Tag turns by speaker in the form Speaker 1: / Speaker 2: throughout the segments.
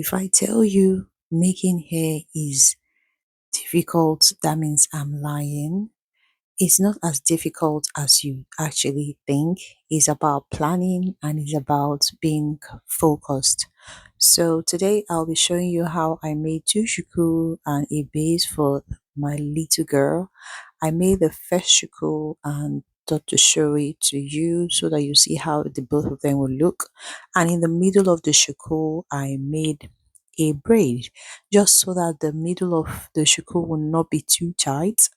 Speaker 1: If I tell you making hair is difficult, that means I'm lying. It's not as difficult as you actually think. It's about planning and it's about being focused. So today I'll be showing you how I made two shuku and a base for my little girl. I made the first shuku and thought to show it to you so that you see how the both of them will look. And in the middle of the shuku, I made a braid just so that the middle of the shuku will not be too tight.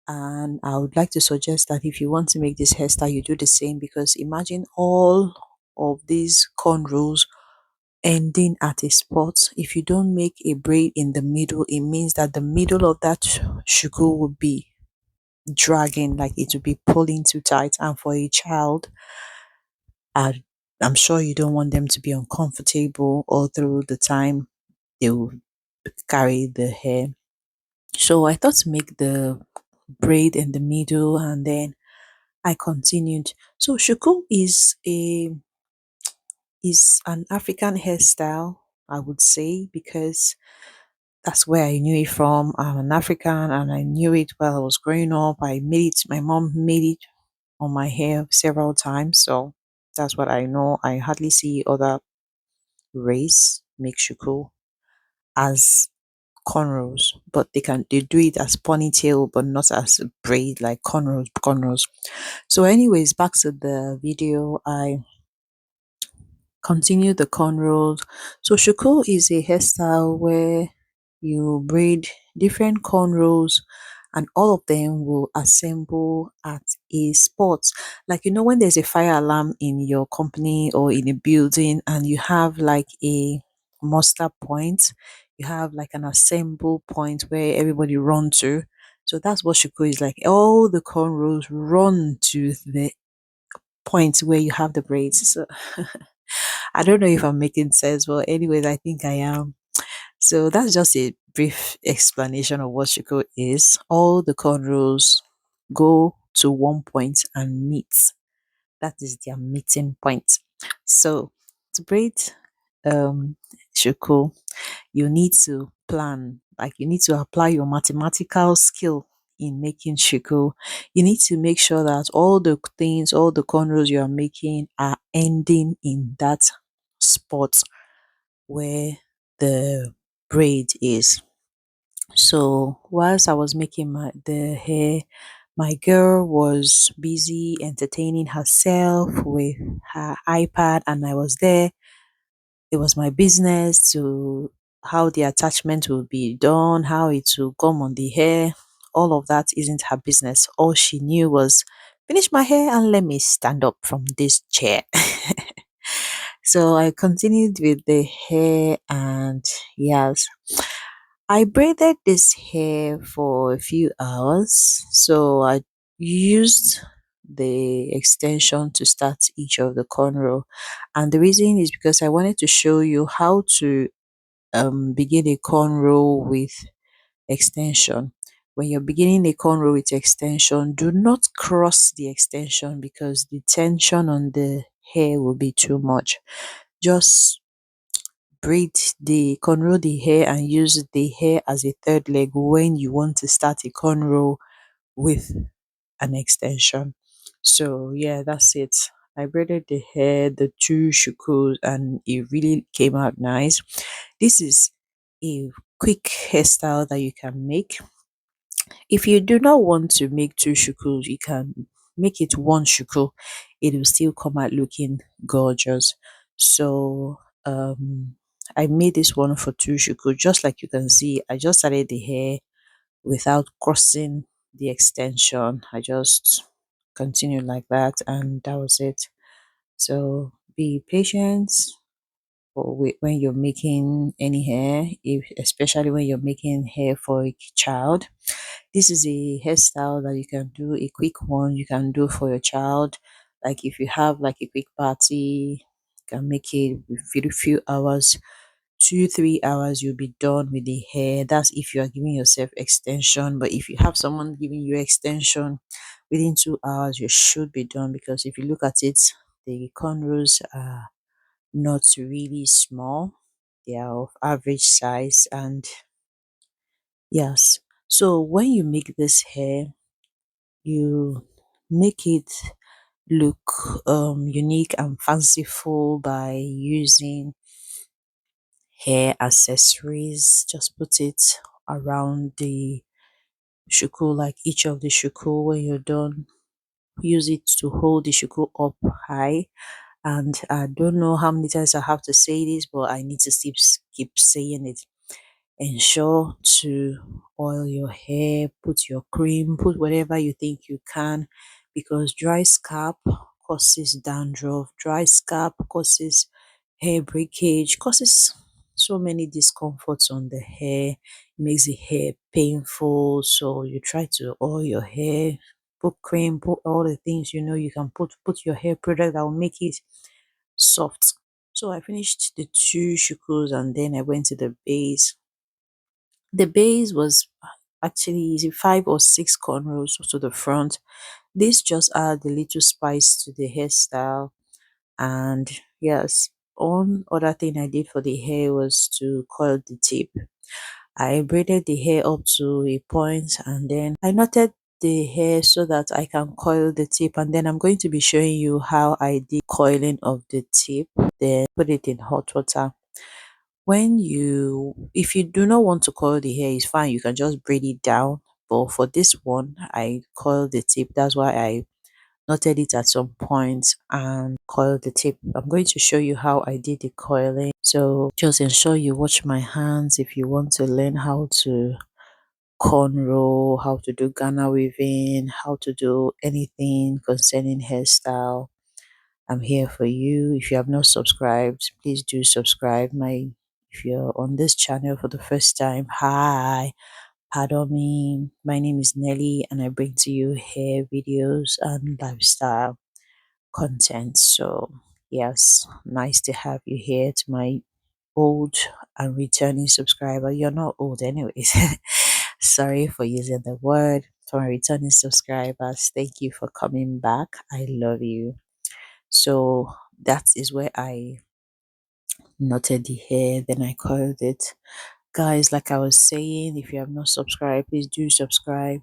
Speaker 1: And I would like to suggest that if you want to make this hairstyle, you do the same, because imagine all of these cornrows ending at a spot. If you don't make a braid in the middle, it means that the middle of that shuku will be dragging, like it will be pulling too tight. And for a child, I, I'm sure you don't want them to be uncomfortable all through the time they will carry the hair. So I thought to make the braid in the middle, and then I continued. So shuku is an African hairstyle, I would say, because that's where I knew it from. I'm an African and I knew it while I was growing up. I made it, my mom made it on my hair several times. So that's what I know. I hardly see other race make shuku as cornrows, but they do it as ponytail, but not as braid like cornrows. So, anyways, back to the video. I continue the cornrows. So shuku is a hairstyle where you braid different cornrows and all of them will assemble at a spot. Like, you know, when there's a fire alarm in your company or in a building and you have like a muster point, you have like an assemble point where everybody run to. So that's what shuku is like. All the cornrows run to the point where you have the braids. So I don't know if I'm making sense, but anyways, I think I am. So that's just a brief explanation of what Shuko is. All the cornrows go to one point and meet. That is their meeting point. So to braid Shuko, you need to plan, like you need to apply your mathematical skill in making Shuko. You need to make sure that all the things, all the cornrows you are making are ending in that spot where the braid is. So whilst I was making the hair, my girl was busy entertaining herself with her iPad, and I was there. It was my business to how the attachment will be done, how it will come on the hair. All of that isn't her business. All she knew was finish my hair and let me stand up from this chair. So I continued with the hair, and yes, I braided this hair for a few hours. So I used the extension to start each of the cornrow. And the reason is because I wanted to show you how to begin a cornrow with extension. When you're beginning a cornrow with extension, do not cross the extension because the tension on the hair will be too much. Just braid the cornrow the hair and use the hair as a third leg when you want to start a cornrow with an extension. So yeah, that's it. I braided the hair, the two shukus, and it really came out nice. This is a quick hairstyle that you can make. If you do not want to make two shukus, you can make it one shuku. It will still come out looking gorgeous. So I made this one for two shuku. Just like you can see, I just started the hair without crossing the extension. I just continued like that, and that was it. So be patient when you're making any hair, especially when you're making hair for a child. This is a hairstyle that you can do, a quick one you can do for your child. Like if you have like a quick party, you can make it with a few hours, 2 3 hours, you'll be done with the hair. That's if you are giving yourself extension. But if you have someone giving you extension, within 2 hours you should be done, because if you look at it, the cornrows are not really small. They are of average size, and yes. So when you make this hair, you make it look unique and fanciful by using hair accessories. Just put it around the shuku, like each of the shuku. When you're done, use it to hold the shuku up high. And I don't know how many times I have to say this, but I need to keep saying it. Ensure to oil your hair, put your cream, put whatever you think you can, because dry scalp causes dandruff, dry scalp causes hair breakage, causes so many discomforts on the hair, makes the hair painful. So you try to oil your hair, put cream, put all the things you can put your hair product that will make it soft. So I finished the two shukus and then I went to the base. The base was actually easy, 5 or 6 cornrows to the front. This just add a little spice to the hairstyle. And yes, one other thing I did for the hair was to coil the tip. I braided the hair up to a point and then I knotted the hair so that I can coil the tip, and then I'm going to be showing you how I did coiling of the tip, then put it in hot water. If you do not want to coil the hair, it's fine, you can just braid it down. But for this one, I coiled the tip. That's why I knotted it at some point and coiled the tip. I'm going to show you how I did the coiling. So just ensure you watch my hands if you want to learn how to cornrow, how to do Ghana weaving, how to do anything concerning hairstyle. I'm here for you. If you have not subscribed, please do subscribe. If you're on this channel for the first time, hi, pardon me. My name is Nelly and I bring to you hair videos and lifestyle content. So yes, nice to have you here. To my old and returning subscriber, you're not old anyways. Sorry for using the word. To my returning subscribers, thank you for coming back. I love you. So that is where I knotted the hair, then I coiled it. Guys, like I was saying, if you have not subscribed, please do subscribe.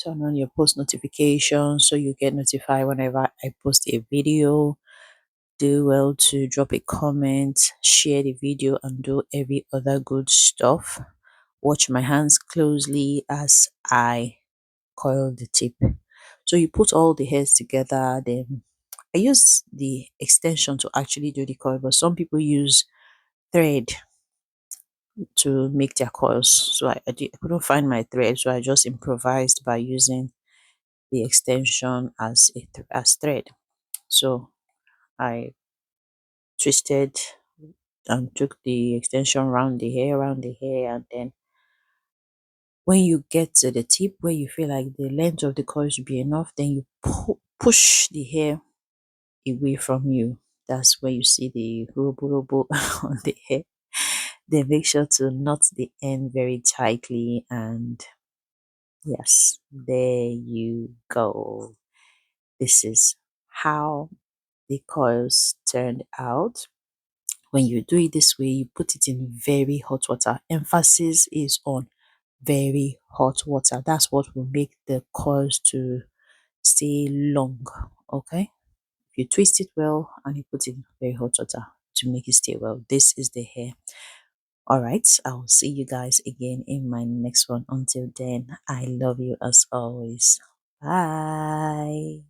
Speaker 1: Turn on your post notifications so you get notified whenever I post a video. Do well to drop a comment, share the video, and do every other good stuff. Watch my hands closely as I coil the tip. So you put all the hairs together, then I use the extension to actually do the coil, but some people use thread to make their coils. So I couldn't find my thread, so I just improvised by using the extension as thread. So I twisted and took the extension around the hair, and then when you get to the tip where you feel like the length of the coil should be enough, then you push the hair away from you. That's where you see the robo on the hair. Then make sure to knot the end very tightly, and yes, there you go. This is how the coils turned out. When you do it this way, you put it in very hot water. Emphasis is on very hot water. That's what will make the coils to stay long. Okay, if you twist it well and you put it in very hot water to make it stay well, this is the hair. All right, I'll see you guys again in my next one. Until then, I love you as always. Bye.